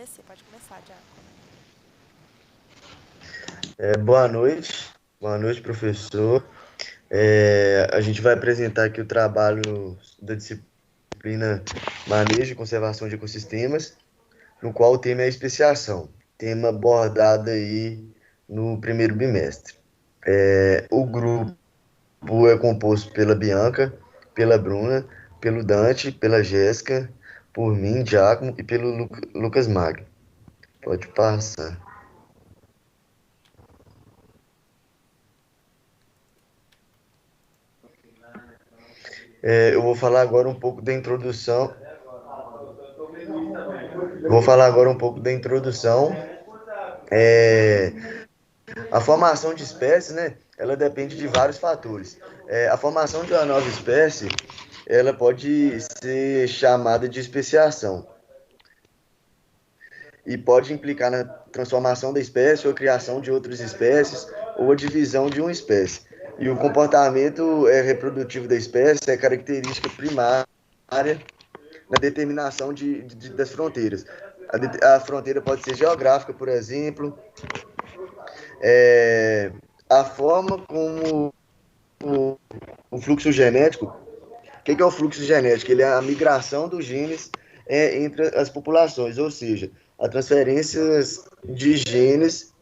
acontecer. Pode começar, Diago. Boa noite, professor. A gente vai apresentar aqui o trabalho da disciplina Manejo e Conservação de Ecossistemas, no qual o tema é a especiação, tema abordado aí no primeiro bimestre. O grupo é composto pela Bianca, pela Bruna, pelo Dante, pela Jéssica, por mim, Giacomo, e pelo Lucas Magno. Pode passar. Eu vou falar agora um pouco da introdução. Vou falar agora um pouco da introdução. É, a formação de espécies, né? Ela depende de vários fatores. A formação de uma nova espécie, ela pode ser chamada de especiação e pode implicar na transformação da espécie ou criação de outras espécies ou a divisão de uma espécie. E o comportamento reprodutivo da espécie é característica primária na determinação das fronteiras. A fronteira pode ser geográfica, por exemplo, é, a forma como o fluxo genético, o que é o fluxo genético? Ele é a migração dos genes entre as populações, ou seja, a transferência de genes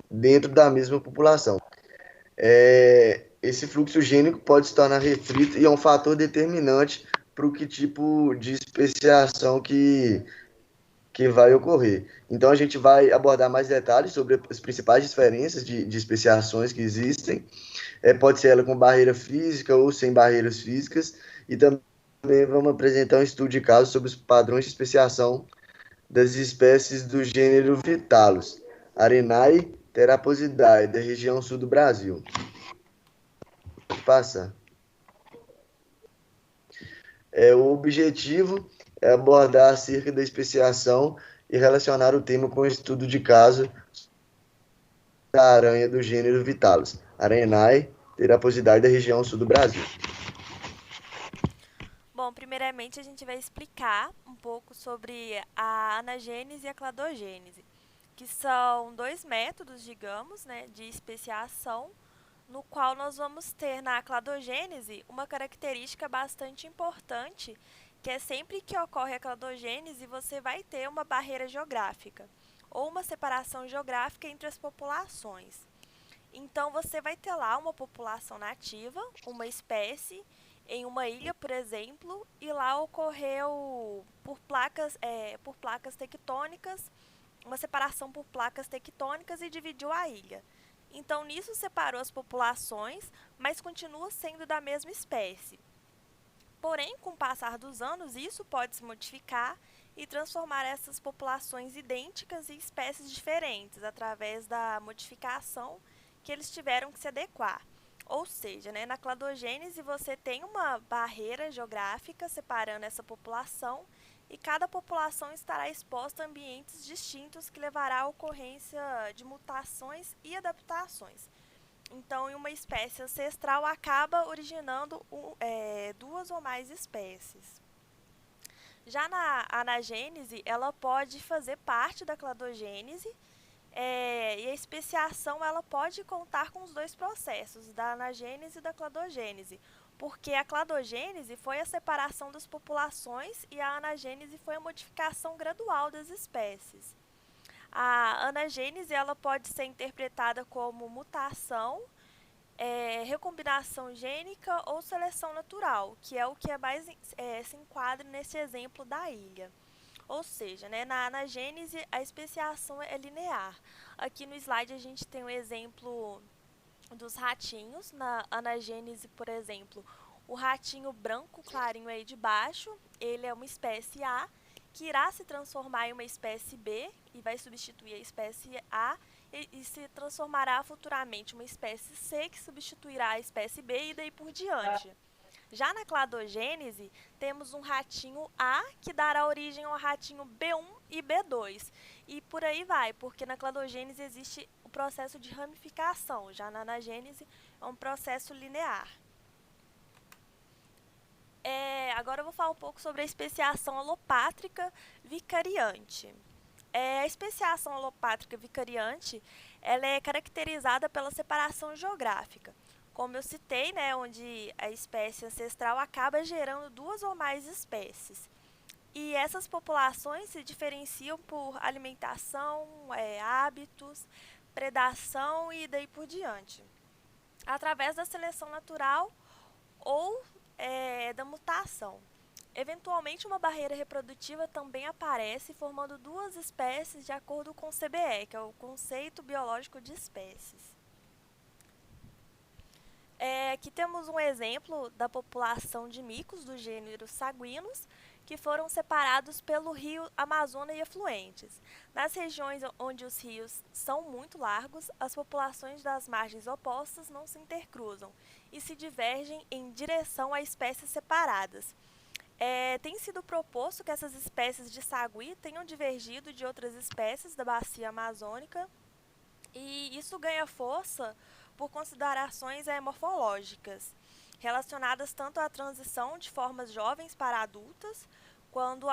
dentro da mesma população. Esse fluxo gênico pode se tornar restrito e é um fator determinante para o que tipo de especiação que vai ocorrer. Então, a gente vai abordar mais detalhes sobre as principais diferenças de especiações que existem. Pode ser ela com barreira física ou sem barreiras físicas. E também vamos apresentar um estudo de caso sobre os padrões de especiação das espécies do gênero Vitalis, Arenae Theraposidae, da região sul do Brasil. Passa. O objetivo é abordar acerca da especiação e relacionar o tema com o estudo de caso da aranha do gênero Vitalis, Arenae Theraposidae, da região sul do Brasil. Bom, primeiramente a gente vai explicar um pouco sobre a anagênese e a cladogênese, que são dois métodos, digamos, né, de especiação, no qual nós vamos ter na cladogênese uma característica bastante importante, que é sempre que ocorre a cladogênese, você vai ter uma barreira geográfica ou uma separação geográfica entre as populações. Então, você vai ter lá uma população nativa, uma espécie, em uma ilha, por exemplo, e lá ocorreu por placas tectônicas, uma separação por placas tectônicas e dividiu a ilha. Então, nisso separou as populações, mas continua sendo da mesma espécie. Porém, com o passar dos anos, isso pode se modificar e transformar essas populações idênticas em espécies diferentes, através da modificação que eles tiveram que se adequar. Ou seja, né, na cladogênese você tem uma barreira geográfica separando essa população e cada população estará exposta a ambientes distintos que levará à ocorrência de mutações e adaptações. Então, em uma espécie ancestral acaba originando duas ou mais espécies. Já na anagênese, ela pode fazer parte da cladogênese, e a especiação ela pode contar com os dois processos, da anagênese e da cladogênese, porque a cladogênese foi a separação das populações e a anagênese foi a modificação gradual das espécies. A anagênese ela pode ser interpretada como mutação, recombinação gênica ou seleção natural, que é o que se enquadra nesse exemplo da ilha. Ou seja, né, na anagênese a especiação é linear. Aqui no slide a gente tem um exemplo dos ratinhos. Na anagênese, por exemplo, o ratinho branco clarinho aí de baixo, ele é uma espécie A que irá se transformar em uma espécie B e vai substituir a espécie A e se transformará futuramente uma espécie C que substituirá a espécie B e daí por diante. Já na cladogênese, temos um ratinho A que dará origem ao ratinho B1 e B2. E por aí vai, porque na cladogênese existe o processo de ramificação, já na anagênese é um processo linear. Agora eu vou falar um pouco sobre a especiação alopátrica vicariante. A especiação alopátrica vicariante, ela é caracterizada pela separação geográfica. Como eu citei, né, onde a espécie ancestral acaba gerando duas ou mais espécies. E essas populações se diferenciam por alimentação, hábitos, predação e daí por diante, através da seleção natural ou da mutação. Eventualmente, uma barreira reprodutiva também aparece, formando duas espécies de acordo com o CBE, que é o Conceito Biológico de Espécies. Aqui temos um exemplo da população de micos do gênero Saguinus, que foram separados pelo rio Amazonas e afluentes. Nas regiões onde os rios são muito largos, as populações das margens opostas não se intercruzam e se divergem em direção a espécies separadas. Tem sido proposto que essas espécies de sagui tenham divergido de outras espécies da bacia amazônica, e isso ganha força por considerações morfológicas, relacionadas tanto à transição de formas jovens para adultas, quanto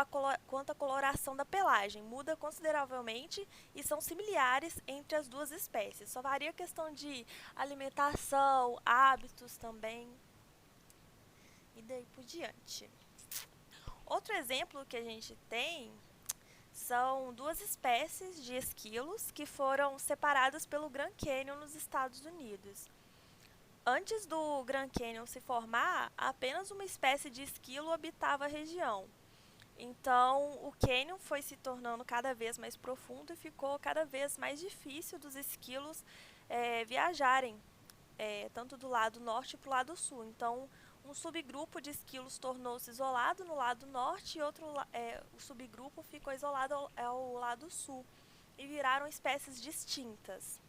a coloração da pelagem muda consideravelmente e são similares entre as duas espécies. Só varia a questão de alimentação, hábitos também, e daí por diante. Outro exemplo que a gente tem são duas espécies de esquilos que foram separadas pelo Grand Canyon nos Estados Unidos. Antes do Grand Canyon se formar, apenas uma espécie de esquilo habitava a região. Então, o cânion foi se tornando cada vez mais profundo e ficou cada vez mais difícil dos esquilos viajarem, tanto do lado norte para o lado sul. Então, um subgrupo de esquilos tornou-se isolado no lado norte e o subgrupo ficou isolado ao lado sul e viraram espécies distintas.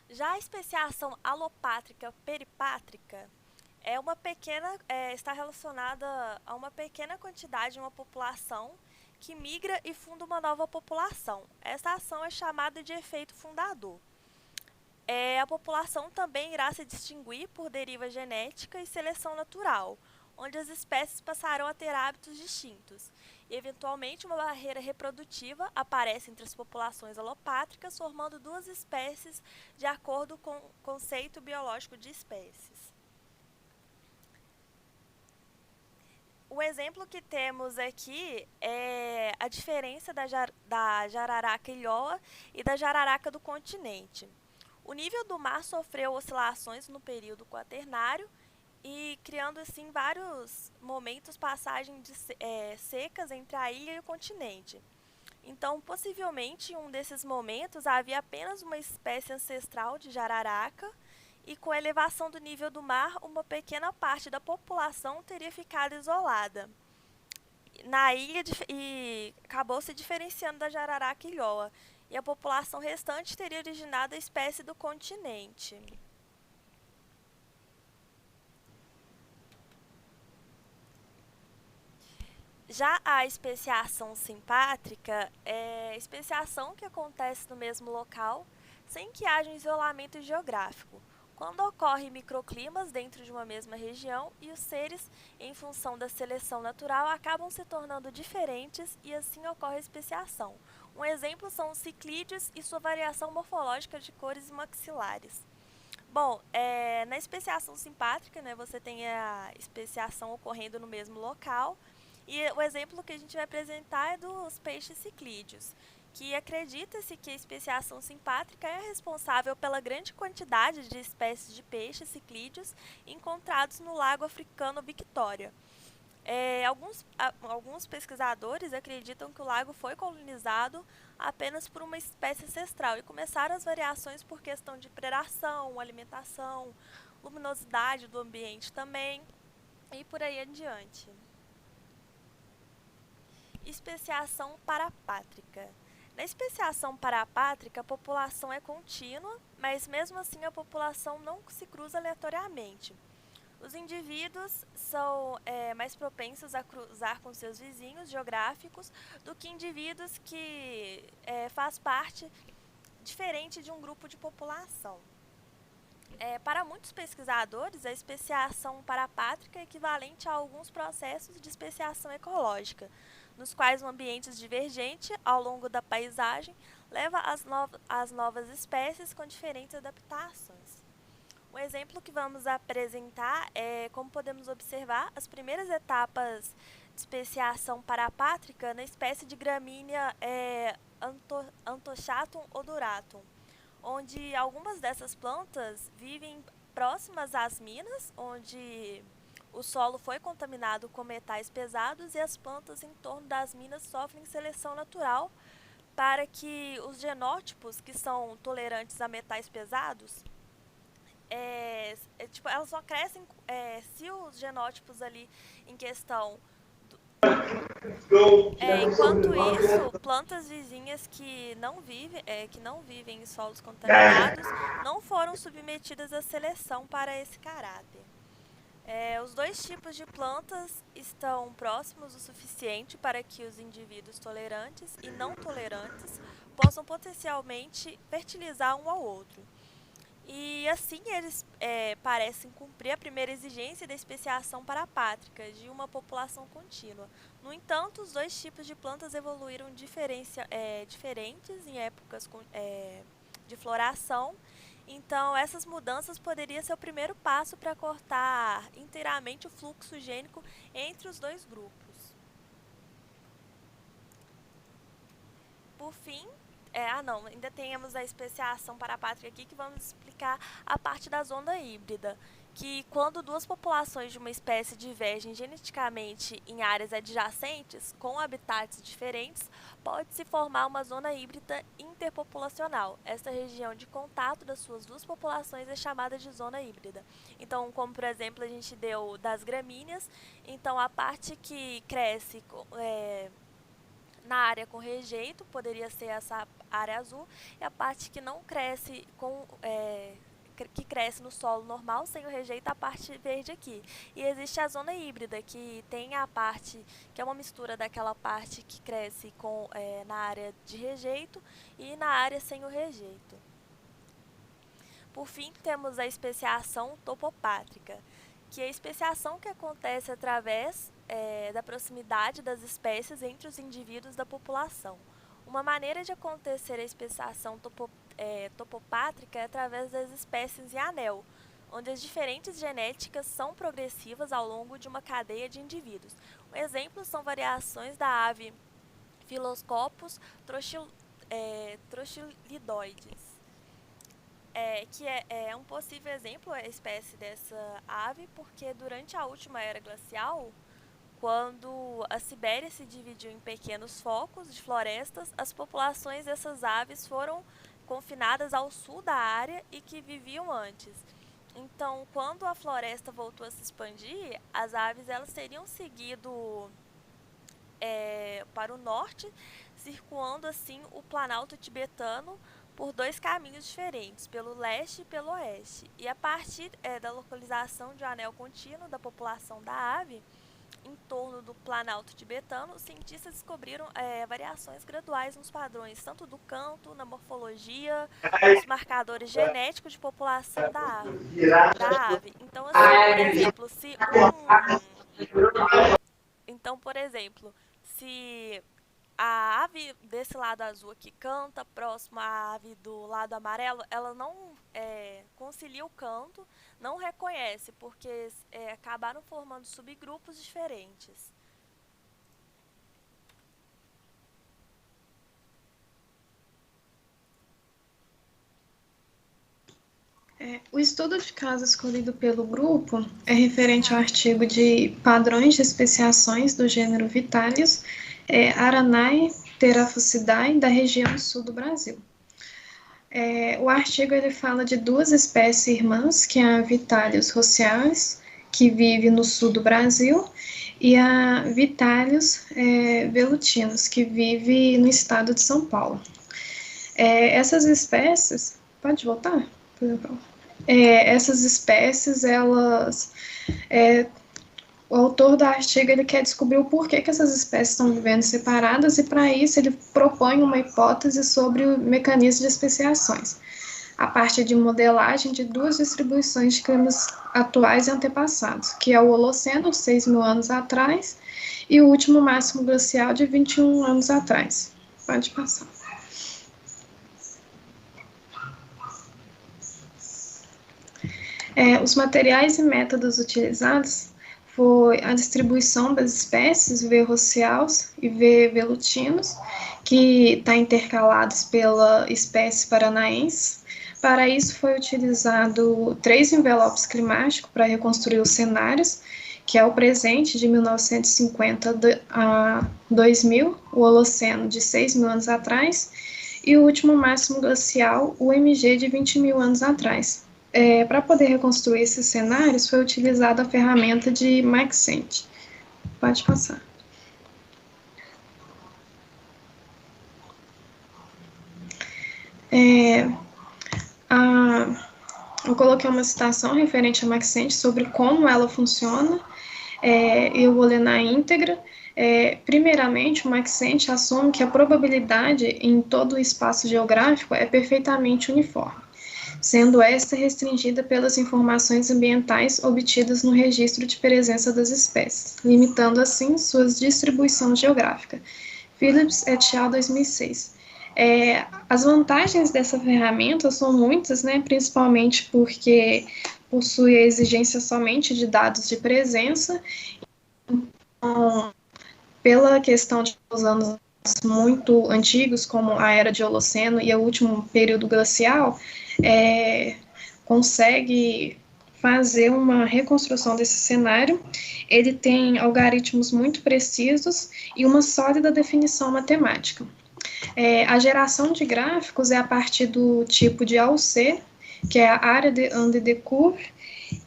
Já a especiação alopátrica peripátrica está relacionada a uma pequena quantidade de uma população que migra e funda uma nova população. Essa ação é chamada de efeito fundador. A população também irá se distinguir por deriva genética e seleção natural, onde as espécies passarão a ter hábitos distintos. E, eventualmente, uma barreira reprodutiva aparece entre as populações alopátricas, formando duas espécies de acordo com o conceito biológico de espécies. O exemplo que temos aqui é a diferença da jararaca ilhoa e da jararaca do continente. O nível do mar sofreu oscilações no período quaternário e criando assim vários momentos passagem de secas entre a ilha e o continente. Então, possivelmente, em um desses momentos havia apenas uma espécie ancestral de jararaca e com a elevação do nível do mar, uma pequena parte da população teria ficado isolada na ilha e acabou se diferenciando da jararaca ilhoa. E a população restante teria originado a espécie do continente. Já a especiação simpátrica é a especiação que acontece no mesmo local, sem que haja um isolamento geográfico, quando ocorrem microclimas dentro de uma mesma região e os seres, em função da seleção natural, acabam se tornando diferentes e assim ocorre a especiação. Um exemplo são os ciclídeos e sua variação morfológica de cores maxilares. Bom, na especiação simpátrica, né, você tem a especiação ocorrendo no mesmo local, e o exemplo que a gente vai apresentar é dos peixes ciclídeos, que acredita-se que a especiação simpátrica é responsável pela grande quantidade de espécies de peixes ciclídeos encontrados no lago africano Victoria. Alguns pesquisadores acreditam que o lago foi colonizado apenas por uma espécie ancestral e começaram as variações por questão de predação, alimentação, luminosidade do ambiente também e por aí adiante. Especiação parapátrica. Na especiação parapátrica, a população é contínua, mas mesmo assim a população não se cruza aleatoriamente. Os indivíduos são mais propensos a cruzar com seus vizinhos geográficos do que indivíduos que faz parte diferente de um grupo de população. Para muitos pesquisadores, a especiação parapátrica é equivalente a alguns processos de especiação ecológica, nos quais um ambiente divergente ao longo da paisagem leva às novas espécies com diferentes adaptações. Um exemplo que vamos apresentar é como podemos observar as primeiras etapas de especiação parapátrica na espécie de gramínea Anthochatum odораtum, onde algumas dessas plantas vivem próximas às minas, onde o solo foi contaminado com metais pesados e as plantas em torno das minas sofrem seleção natural para que os genótipos que são tolerantes a metais pesados, elas só crescem se os genótipos ali em questão. Enquanto isso, plantas vizinhas que não vivem em solos contaminados não foram submetidas à seleção para esse caráter. Os dois tipos de plantas estão próximos o suficiente para que os indivíduos tolerantes e não tolerantes possam potencialmente fertilizar um ao outro. E assim eles parecem cumprir a primeira exigência da especiação parapátrica de uma população contínua. No entanto, os dois tipos de plantas evoluíram diferentes em épocas de floração. Então, essas mudanças poderiam ser o primeiro passo para cortar inteiramente o fluxo gênico entre os dois grupos. Por fim, ainda temos a especiação parapátrica aqui, que vamos explicar a parte da zona híbrida, que quando duas populações de uma espécie divergem geneticamente em áreas adjacentes, com habitats diferentes, pode-se formar uma zona híbrida interpopulacional. Essa região de contato das suas duas populações é chamada de zona híbrida. Então, como por exemplo a gente deu das gramíneas, então a parte que cresce na área com rejeito, poderia ser essa área azul, e a parte que não cresce que cresce no solo normal, sem o rejeito, a parte verde aqui. E existe a zona híbrida, que tem a parte, que é uma mistura daquela parte que cresce na área de rejeito e na área sem o rejeito. Por fim, temos a especiação topopátrica, que é a especiação que acontece através da proximidade das espécies entre os indivíduos da população. Uma maneira de acontecer a especiação topopátrica é através das espécies em anel, onde as diferentes genéticas são progressivas ao longo de uma cadeia de indivíduos. Um exemplo são variações da ave Phylloscopus trochilidoides, que é um possível exemplo, a espécie dessa ave, porque durante a última era glacial, quando a Sibéria se dividiu em pequenos focos de florestas, as populações dessas aves foram confinadas ao sul da área e que viviam antes. Então, quando a floresta voltou a se expandir, as aves elas teriam seguido para o norte, circulando assim o Planalto tibetano por dois caminhos diferentes, pelo leste e pelo oeste. E a partir da localização de um anel contínuo da população da ave, em torno do Planalto tibetano, os cientistas descobriram variações graduais nos padrões, tanto do canto, na morfologia, nos marcadores genéticos de população da ave. Então, assim, por exemplo, se a ave desse lado azul aqui canta próximo à ave do lado amarelo, ela não concilia o canto, não reconhece, porque acabaram formando subgrupos diferentes. O estudo de caso escolhido pelo grupo é referente ao artigo de padrões de especiações do gênero Vitellius Aranae Theraphosidae da região sul do Brasil. O artigo ele fala de duas espécies irmãs, que é a Vitellius rosealis, que vive no sul do Brasil, e a Vitellius velutinus, que vive no estado de São Paulo. Essas espécies... Pode voltar? Essas espécies, elas... o autor do artigo ele quer descobrir o porquê que essas espécies estão vivendo separadas, e para isso ele propõe uma hipótese sobre o mecanismo de especiações, a partir de modelagem de duas distribuições de climas atuais e antepassados, que é o Holoceno, 6.000 anos atrás, e o último máximo glacial de 21 anos atrás. Pode passar. Os materiais e métodos utilizados foi a distribuição das espécies V. roseaus e V. velutinus, que está intercalados pela espécie paranaense. Para isso foi utilizado 3 envelopes climáticos para reconstruir os cenários, que é o presente de 1950 a 2000, o Holoceno de 6.000 anos atrás, e o último máximo glacial, o MG, de 20.000 anos atrás. Para poder reconstruir esses cenários, foi utilizada a ferramenta de Maxent. Pode passar. Eu coloquei uma citação referente a Maxent sobre como ela funciona, eu vou ler na íntegra. Primeiramente, o Maxent assume que a probabilidade em todo o espaço geográfico é perfeitamente uniforme, sendo esta restringida pelas informações ambientais obtidas no registro de presença das espécies, limitando assim sua distribuição geográfica. Phillips et al. 2006. As vantagens dessa ferramenta são muitas, né, principalmente porque possui a exigência somente de dados de presença. Então, pela questão de os anos muito antigos, como a era de Holoceno e o último período glacial, consegue fazer uma reconstrução desse cenário. Ele tem algoritmos muito precisos e uma sólida definição matemática. A geração de gráficos é a partir do tipo de AUC, que é a área de under the curve,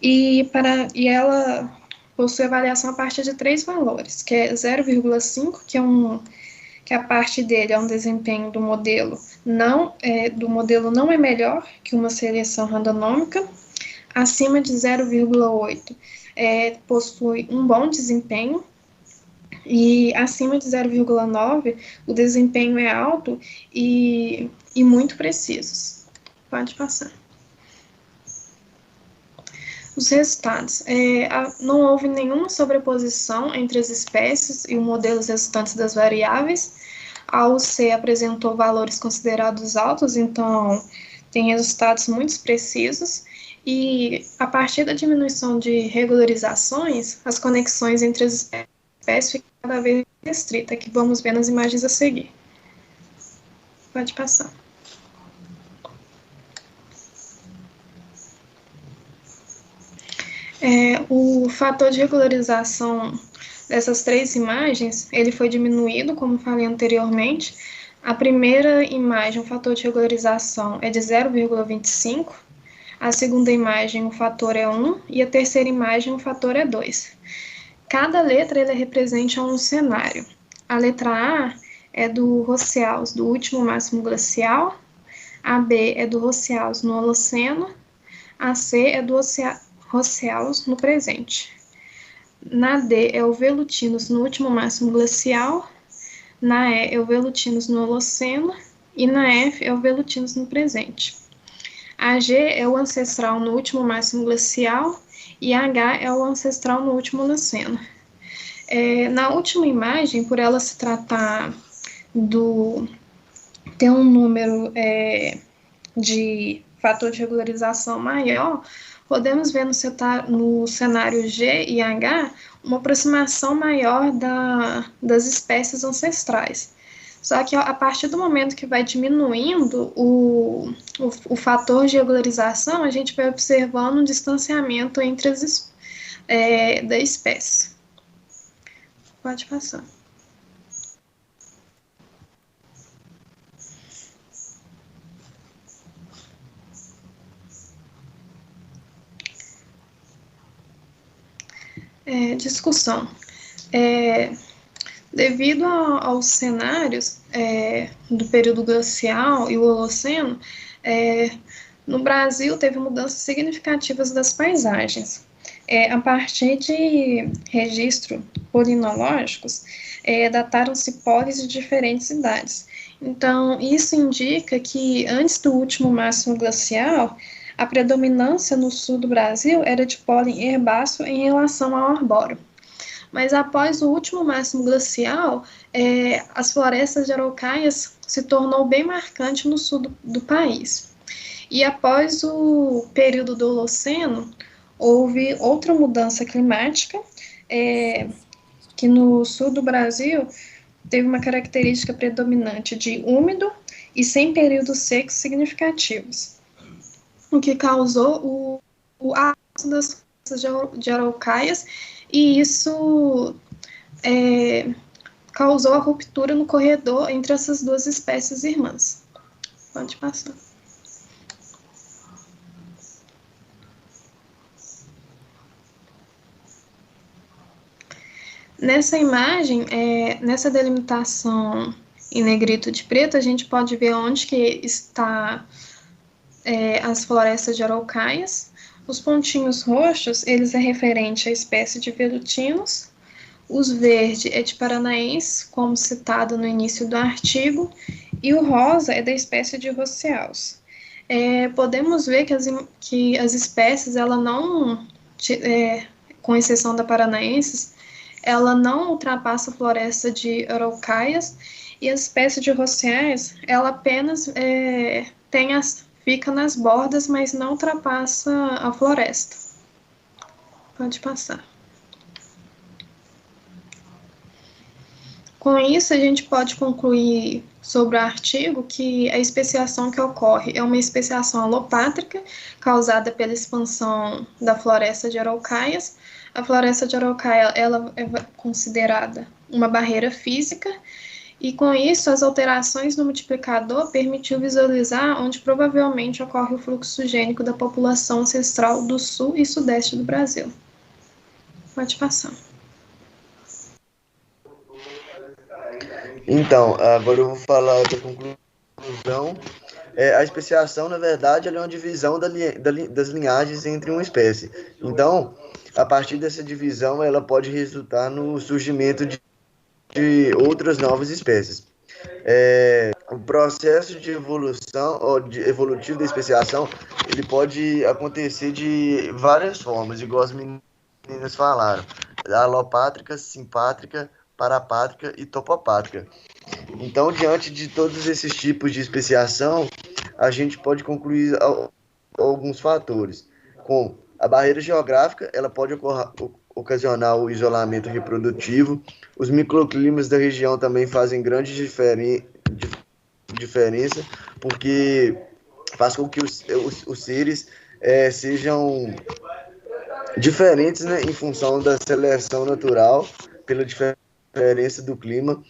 e ela possui avaliação a partir de 3 valores, que é 0,5, que a parte dele é um desempenho do modelo não é melhor que uma seleção randonômica, acima de 0,8 possui um bom desempenho, e acima de 0,9 o desempenho é alto e muito preciso. Pode passar. Os resultados. Não houve nenhuma sobreposição entre as espécies e os modelos resultantes das variáveis. A UC apresentou valores considerados altos, então tem resultados muito precisos. E a partir da diminuição de regularizações, as conexões entre as espécies ficam cada vez mais restritas, que vamos ver nas imagens a seguir. Pode passar. O fator de regularização dessas 3 imagens, ele foi diminuído, como falei anteriormente. A primeira imagem, o fator de regularização é de 0,25, a segunda imagem, o fator é 1, e a terceira imagem, o fator é 2. Cada letra, ele representa um cenário. A letra A é do Roseaus, do último máximo glacial, a B é do Roseaus no Holoceno, a C é do Roseaus no presente. Na D é o Velutinus no último máximo glacial, na E é o Velutinus no Holoceno e na F é o Velutinus no presente. A G é o ancestral no último máximo glacial e a H é o ancestral no último Holoceno. Na última imagem, por ela se tratar ter um número de fator de regularização maior, podemos ver no cenário G e H uma aproximação maior das espécies ancestrais. Só que a partir do momento que vai diminuindo o fator de regularização, a gente vai observando um distanciamento entre da espécie. Pode passar. Discussão. Devido aos cenários do período glacial e o Holoceno, no Brasil teve mudanças significativas das paisagens. A partir de registros polinológicos, dataram-se polis de diferentes idades. Então, isso indica que antes do último máximo glacial, a predominância no sul do Brasil era de pólen herbáceo em relação ao arbóreo. Mas após o último máximo glacial, as florestas de araucárias se tornou bem marcante no sul do país. E após o período do Holoceno, houve outra mudança climática, que no sul do Brasil teve uma característica predominante de úmido e sem períodos secos significativos, o que causou o aumento das florestas de araucárias, e isso causou a ruptura no corredor entre essas duas espécies irmãs. Pode passar. Nessa imagem, nessa delimitação em negrito de preto, a gente pode ver onde que está as florestas de araucárias. Os pontinhos roxos, eles é referente à espécie de velutinos. Os verdes é de paranaense, como citado no início do artigo, e o rosa é da espécie de roseaus. Podemos ver que as espécies, ela não, com exceção da paranaensis, ela não ultrapassa a floresta de araucárias, e a espécie de roseais, ela apenas fica nas bordas, mas não ultrapassa a floresta. Pode passar. Com isso, a gente pode concluir sobre o artigo que a especiação que ocorre é uma especiação alopátrica, causada pela expansão da floresta de araucárias. A floresta de araucária, ela é considerada uma barreira física, e com isso as alterações no multiplicador permitiu visualizar onde provavelmente ocorre o fluxo gênico da população ancestral do sul e sudeste do Brasil. Pode passar. Então, agora eu vou falar da conclusão. A especiação, na verdade, ela é uma divisão das linhagens entre uma espécie. Então, a partir dessa divisão, ela pode resultar no surgimento de outras novas espécies. O processo de evolução, ou evolutivo da especiação, ele pode acontecer de várias formas, igual as meninas falaram: alopátrica, simpátrica, parapátrica e topopátrica. Então, diante de todos esses tipos de especiação, a gente pode concluir alguns fatores, como a barreira geográfica, ela pode ocasionar o isolamento reprodutivo. Os microclimas da região também fazem grande diferença, porque faz com que os seres sejam diferentes, né, em função da seleção natural, pela diferença do clima.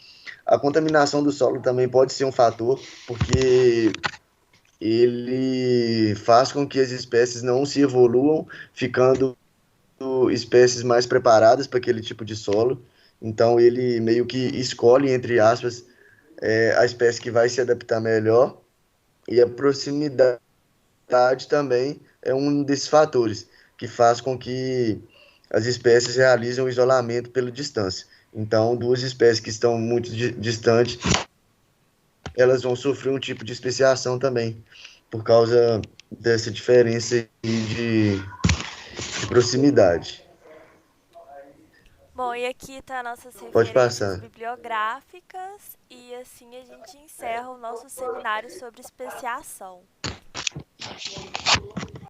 A contaminação do solo também pode ser um fator, porque ele faz com que as espécies não se evoluam, ficando espécies mais preparadas para aquele tipo de solo. Então ele meio que escolhe, entre aspas, a espécie que vai se adaptar melhor, e a proximidade também é um desses fatores que faz com que as espécies realizem o isolamento pela distância. Então, duas espécies que estão muito distantes, elas vão sofrer um tipo de especiação também, por causa dessa diferença de proximidade. Bom, e aqui está nossas Pode referências passar. bibliográficas, e assim a gente encerra o nosso seminário sobre especiação.